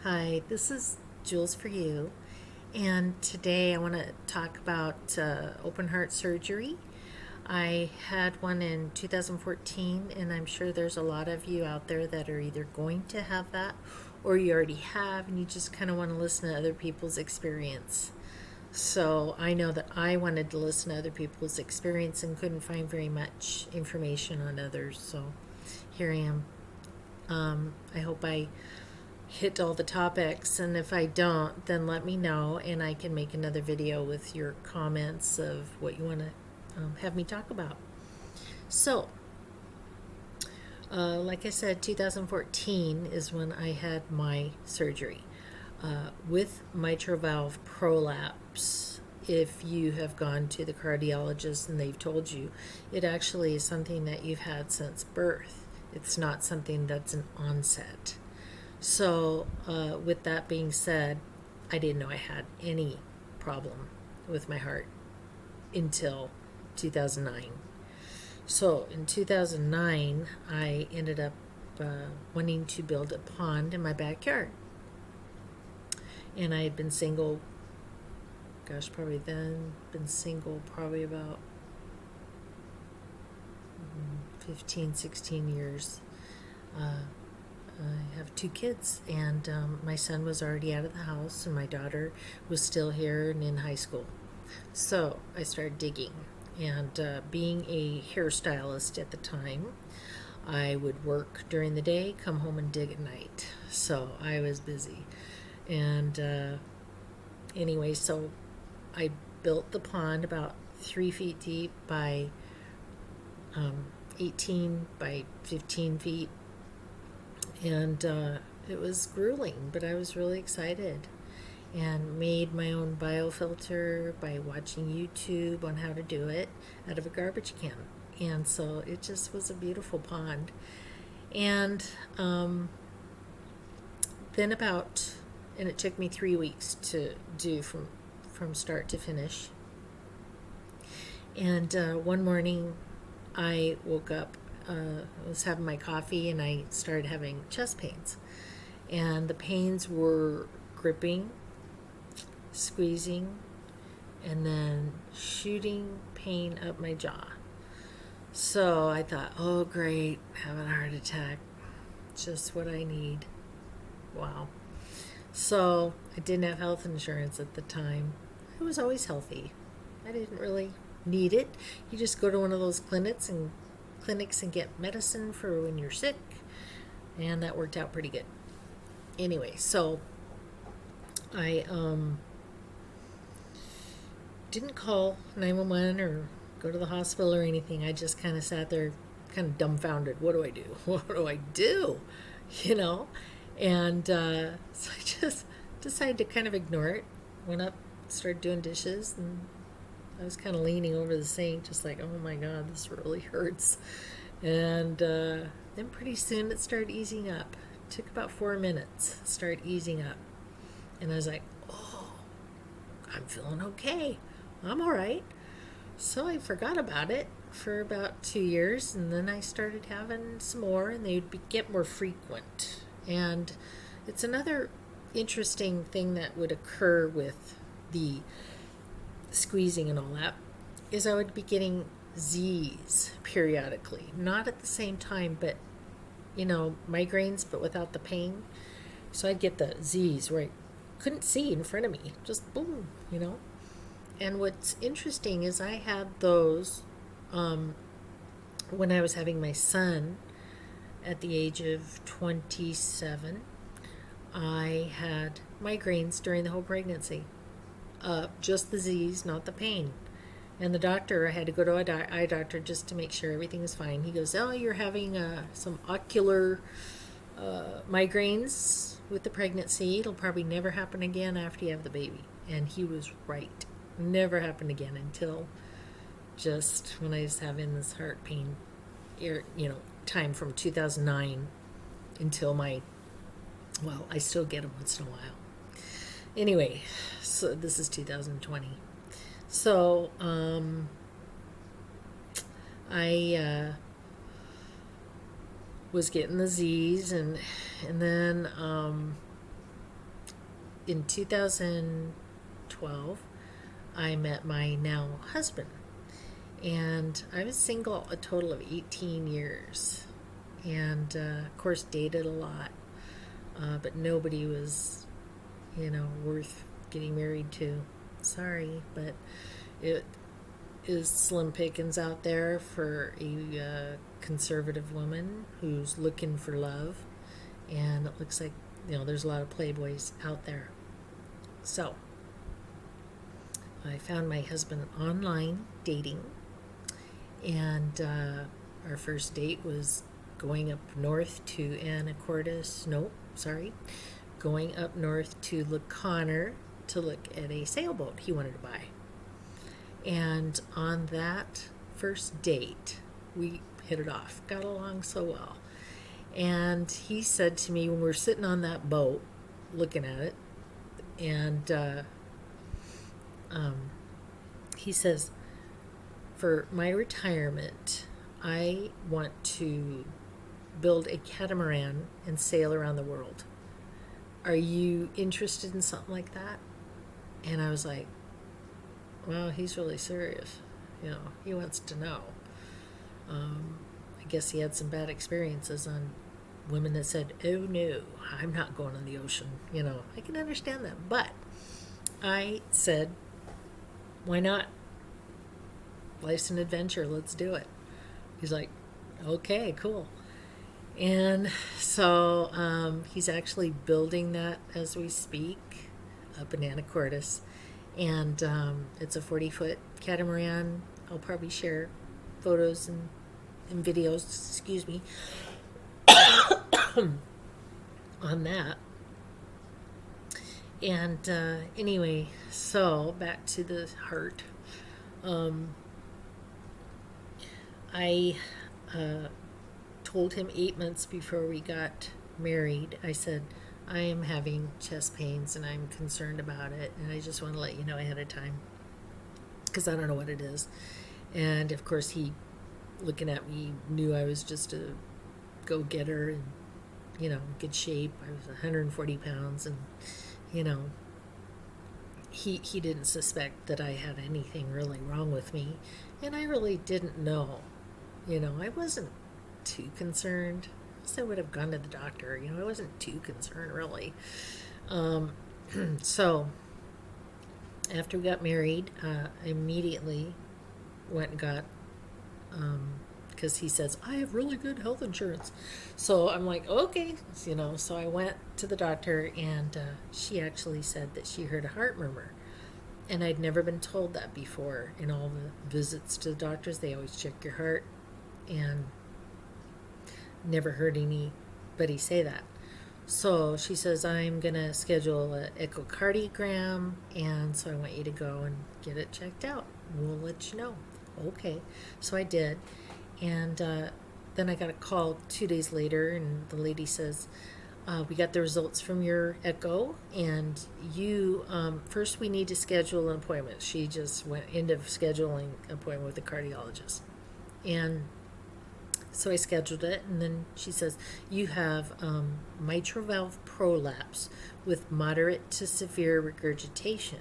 Hi, this is Jules for you, and today I want to talk about open heart surgery. I had one in 2014, and I'm sure there's a lot of you out there that are either going to have that or you already have, and you just kind of want to listen to other people's experience. So I know that I wanted to listen to other people's experience and couldn't find very much information on others, so here I am. I hope I hit all the topics, and if I don't, then let me know and I can make another video with your comments of what you want to have me talk about. So, like I said, 2014 is when I had my surgery with mitral valve prolapse. If you have gone to the cardiologist and they've told you, it actually is something that you've had since birth. It's not something that's an onset. So, with that being said, I didn't know I had any problem with my heart until 2009. So, in 2009, I ended up wanting to build a pond in my backyard. And I had been single, gosh, probably then, been single probably about 15, 16 years. I have two kids, and my son was already out of the house, and my daughter was still here and in high school. So I started digging, and being a hairstylist at the time, I would work during the day, come home and dig at night. So I was busy. And anyway, so I built the pond about 3 feet deep by 18 by 15 feet, and it was grueling, but I was really excited and made my own biofilter by watching YouTube on how to do it out of a garbage can. And so it just was a beautiful pond. And then and it took me 3 weeks to do from start to finish. And one morning I woke up, I was having my coffee, and I started having chest pains. And the pains were gripping, squeezing, and then shooting pain up my jaw. So I thought, oh, great, having a heart attack. Just what I need. Wow. So I didn't have health insurance at the time. I was always healthy. I didn't really need it. You just go to one of those clinics and get medicine for when you're sick, and that worked out pretty good. Anyway, so I didn't call 911 or go to the hospital or anything. I just kind of sat there, kind of dumbfounded. What do I do? What do I do? You know? And so I just decided to kind of ignore it. Went up, started doing dishes, and I was kind of leaning over the sink, just like, oh my God, this really hurts. And then pretty soon it started easing up. It took about 4 minutes, started easing up. And I was like, oh, I'm feeling okay. I'm all right. So I forgot about it for about 2 years, and then I started having some more, and get more frequent. And it's another interesting thing that would occur with the squeezing and all that is I would be getting Z's periodically, not at the same time, but migraines, but without the pain. So I'd get the Z's where I couldn't see in front of me, just boom. And what's interesting is I had those when I was having my son at the age of 27. I had migraines during the whole pregnancy. Just the Z's, not the pain. And the doctor, I had to go to an eye doctor just to make sure everything was fine. He goes, oh, you're having some ocular migraines with the pregnancy. It'll probably never happen again after you have the baby. And he was right. Never happened again until just when I was having this heart pain, time from 2009 until I still get them once in a while. Anyway, so this is 2020. So I was getting the Z's, and then in 2012, I met my now husband. And I was single a total of 18 years. And of course, dated a lot. But nobody was, worth getting married to. Sorry, but it is slim pickings out there for a conservative woman who's looking for love. And it looks like, there's a lot of playboys out there. So, I found my husband online dating. And our first date was going up north to Anacortes. No, sorry. Going up north to La Conner to look at a sailboat he wanted to buy. And on that first date, we hit it off, got along so well. And he said to me when we were sitting on that boat looking at it, and he says, for my retirement, I want to build a catamaran and sail around the world. Are you interested in something like that? And I was like, well, he's really serious. He wants to know. I guess he had some bad experiences on women that said, oh no, I'm not going in the ocean. I can understand that. But I said, why not? Life's an adventure. Let's do it. He's like, okay, cool. And so he's actually building that as we speak up in Anacortes. And it's a 40-foot catamaran. I'll probably share photos and videos, excuse me, on that. And anyway, so back to the heart. I told him 8 months before we got married, I said, I am having chest pains and I'm concerned about it, and I just want to let you know ahead of time because I don't know what it is. And of course, he, looking at me, knew I was just a go-getter and, good shape. I was 140 pounds and, he didn't suspect that I had anything really wrong with me, and I really didn't know. I wasn't too concerned. I would have gone to the doctor. I wasn't too concerned, really. So, after we got married, I immediately went and got, because he says, I have really good health insurance. So I'm like, okay, so I went to the doctor, and she actually said that she heard a heart murmur. And I'd never been told that before. In all the visits to the doctors, they always check your heart, and never heard anybody say that. So she says, I'm going to schedule an echocardiogram, and so I want you to go and get it checked out. We'll let you know. Okay. So I did. And then I got a call 2 days later, and the lady says, we got the results from your echo, and you, first we need to schedule an appointment. She just went into scheduling an appointment with a cardiologist. And so I scheduled it, and then she says, you have mitral valve prolapse with moderate to severe regurgitation.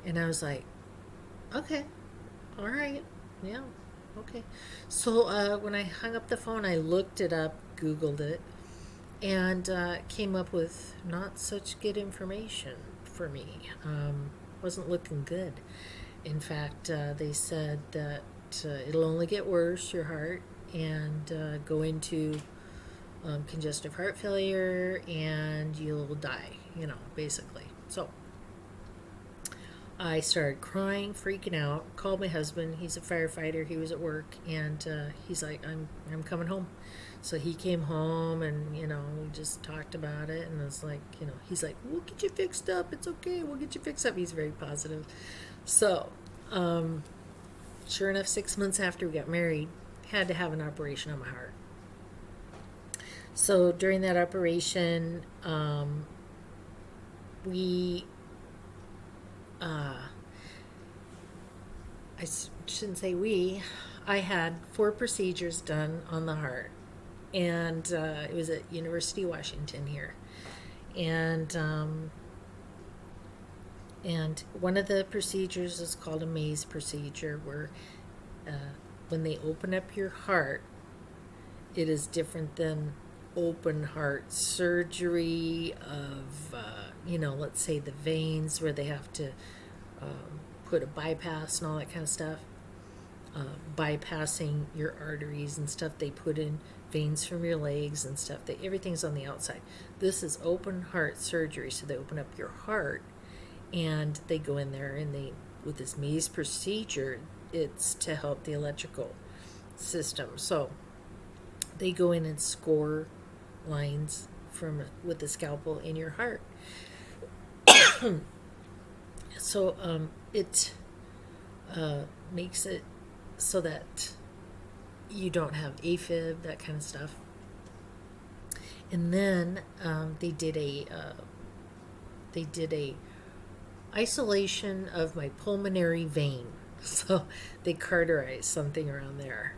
And I was like, okay, all right, yeah, okay. So when I hung up the phone, I looked it up, Googled it, and came up with not such good information for me. Wasn't looking good. In fact, they said that it'll only get worse, your heart, and go into congestive heart failure, and you'll die, basically. So I started crying, freaking out, called my husband. He's a firefighter. He was at work, and he's like, I'm coming home. So he came home, and, we just talked about it, and it's like, he's like, we'll get you fixed up. It's okay. We'll get you fixed up. He's very positive. So, sure enough, 6 months after we got married, had to have an operation on my heart. So during that operation, I shouldn't say I had 4 procedures done on the heart, and it was at University of Washington here. And And one of the procedures is called a maze procedure, where when they open up your heart, it is different than open heart surgery of, let's say the veins where they have to put a bypass and all that kind of stuff. Bypassing your arteries and stuff. They put in veins from your legs and stuff. Everything's on the outside. This is open heart surgery, so they open up your heart and they go in there and with this maze procedure, it's to help the electrical system. So they go in and score lines with the scalpel in your heart. So it makes it so that you don't have AFib, that kind of stuff. And then they did a isolation of my pulmonary vein. So they cauterized something around there.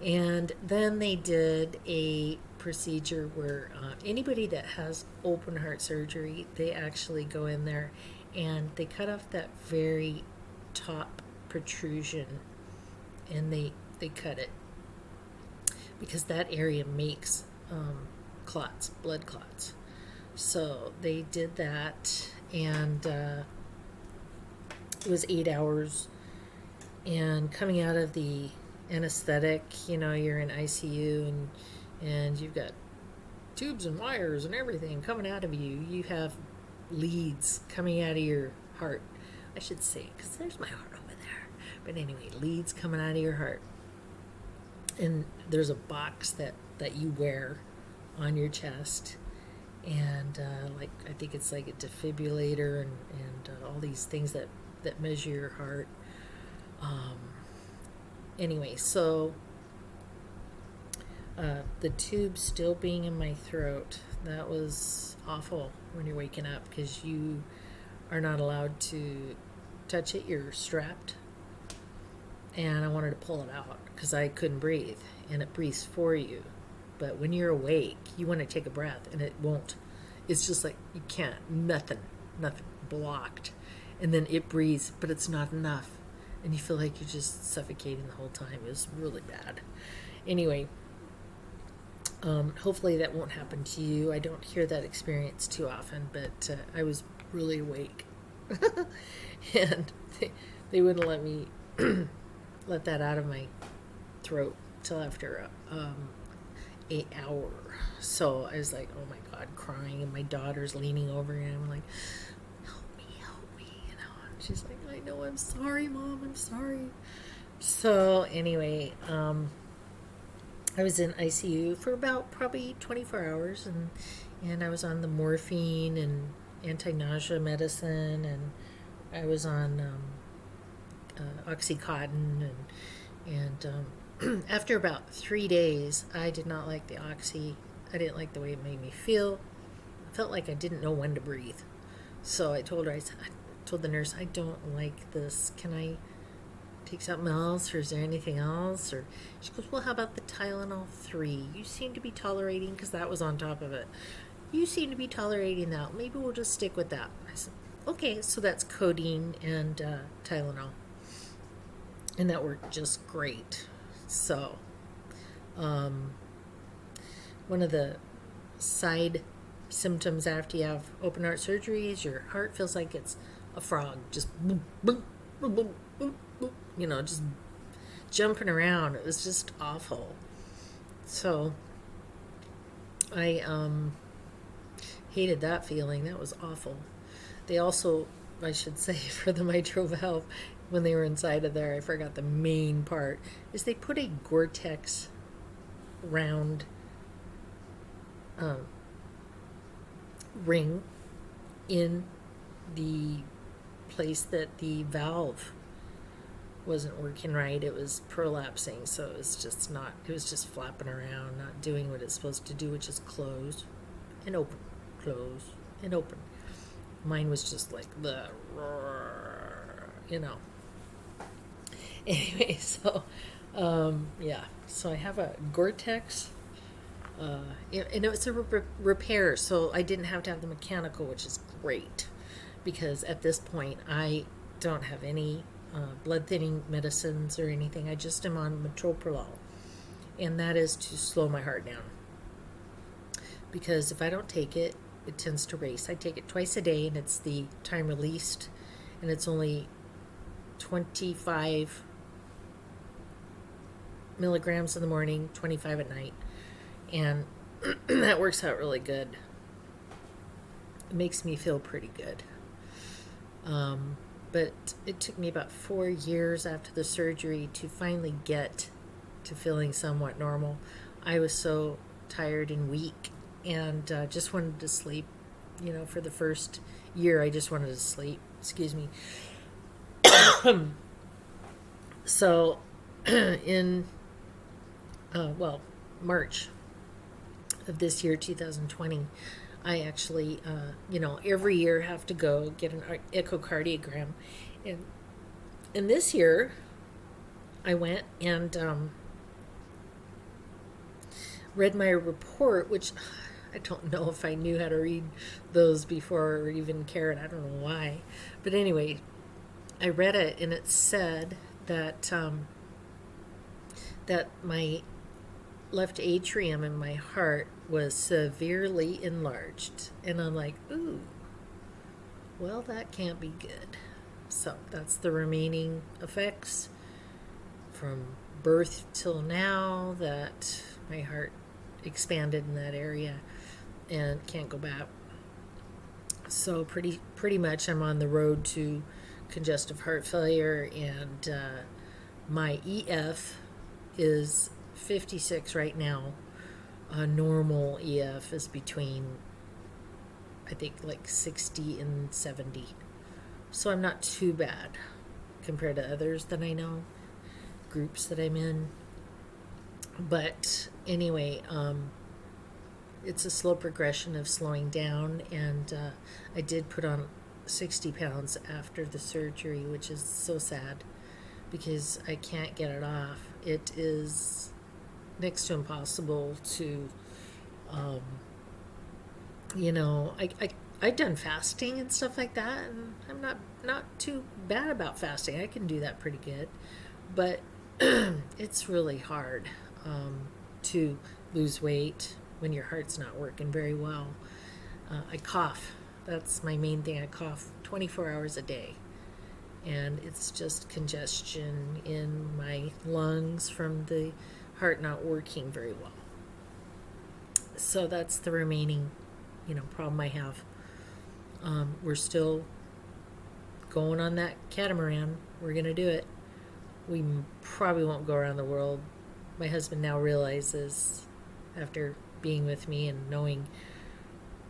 And then they did a procedure where anybody that has open heart surgery, they actually go in there and they cut off that very top protrusion, and they cut it because that area makes clots, blood clots. So they did that, and it was 8 hours. And coming out of the anesthetic, you're in ICU and you've got tubes and wires and everything coming out of you. You have leads coming out of your heart, I should say, because there's my heart over there. But anyway, leads coming out of your heart. And there's a box that you wear on your chest. And I think it's like a defibrillator and all these things that measure your heart. Anyway, so the tube still being in my throat, that was awful when you're waking up, because you are not allowed to touch it. You're strapped. And I wanted to pull it out because I couldn't breathe, and it breathes for you. But when you're awake, you want to take a breath, and it won't. It's just like you can't. Nothing blocked. And then it breathes, but it's not enough. And you feel like you're just suffocating the whole time. It was really bad. Anyway, hopefully that won't happen to you. I don't hear that experience too often, but I was really awake. And they wouldn't let me let that out of my throat till after 8 hours. So I was like, oh my God, crying, and my daughter's leaning over, and I'm like, help me, and she's like, I know, I'm sorry, Mom, I'm sorry. So anyway, I was in ICU for about probably 24 hours, and I was on the morphine and anti-nausea medicine, and I was on Oxycontin, and after about 3 days, I did not like the Oxy. I didn't like the way it made me feel. I felt like I didn't know when to breathe. So I told the nurse, I don't like this. Can I take something else, or is there anything else? Or she goes, well, how about the Tylenol 3? You seem to be tolerating, because that was on top of it. You seem to be tolerating that. Maybe we'll just stick with that. I said, okay, so that's codeine and Tylenol. And that worked just great. So, one of the side symptoms after you have open heart surgery is your heart feels like it's a frog, just boom, boom, boom, boom, boom, boom, just jumping around. It was just awful. So, I hated that feeling. That was awful. They also, I should say, for the mitral valve, when they were inside of there, I forgot the main part, is they put a Gore-Tex round ring in the place that the valve wasn't working right. It was prolapsing, so it was just flapping around, not doing what it's supposed to do, which is close and open, close and open. Mine was just like the, Anyway, so, yeah. So I have a Gore-Tex, and it was a repair, so I didn't have to have the mechanical, which is great, because at this point I don't have any blood thinning medicines or anything. I just am on metoprolol, and that is to slow my heart down. Because if I don't take it, it tends to race. I take it twice a day, and it's the time released, and it's only 25 milligrams in the morning, 25 at night, and that works out really good. It makes me feel pretty good. But it took me about 4 years after the surgery to finally get to feeling somewhat normal. I was so tired and weak, and just wanted to sleep. For the first year, I just wanted to sleep. Excuse me. So, in March of this year, 2020, I actually, every year have to go get an echocardiogram, and this year, I went and read my report, which I don't know if I knew how to read those before or even cared. I don't know why. But anyway, I read it, and it said that that my left atrium in my heart was severely enlarged. And I'm like, ooh, well, that can't be good. So that's the remaining effects from birth till now, that my heart expanded in that area and can't go back. So pretty much I'm on the road to congestive heart failure, and my EF is 56 right now. A normal EF is between, I think, like 60 and 70. So I'm not too bad compared to others that I know, groups that I'm in. But anyway, it's a slow progression of slowing down, and I did put on 60 pounds after the surgery, which is so sad because I can't get it off. It is next to impossible to, I've done fasting and stuff like that, and I'm not too bad about fasting. I can do that pretty good, but it's really hard to lose weight when your heart's not working very well. I cough. That's my main thing. I cough 24 hours a day, and it's just congestion in my lungs from the heart not working very well. So that's the remaining, problem I have. We're still going on that catamaran. We're going to do it. We probably won't go around the world. My husband now realizes, after being with me and knowing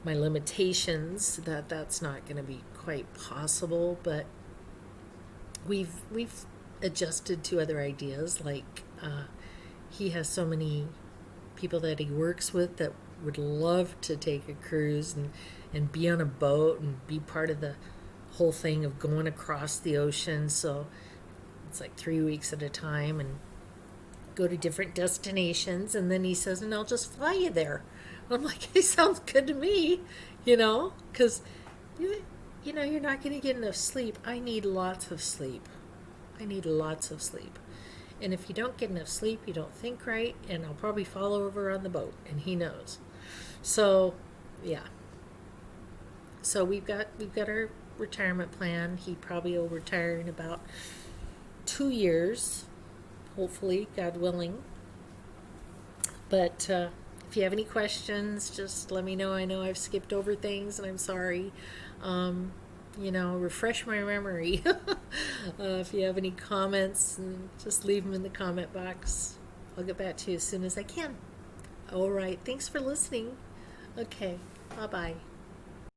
my limitations, that that's not going to be quite possible, but we've adjusted to other ideas. Like he has so many people that he works with that would love to take a cruise and be on a boat and be part of the whole thing of going across the ocean. So it's like 3 weeks at a time and go to different destinations. And then he says, and I'll just fly you there. I'm like, it sounds good to me, because, you're not going to get enough sleep. I need lots of sleep. And if you don't get enough sleep, you don't think right, and I'll probably fall over on the boat, and he knows. So, yeah. So we've got our retirement plan. He probably will retire in about 2 years, hopefully, God willing. But if you have any questions, just let me know. I know I've skipped over things, and I'm sorry. Refresh my memory. If you have any comments, just leave them in the comment box. I'll get back to you as soon as I can. All right. Thanks for listening. Okay. Bye-bye.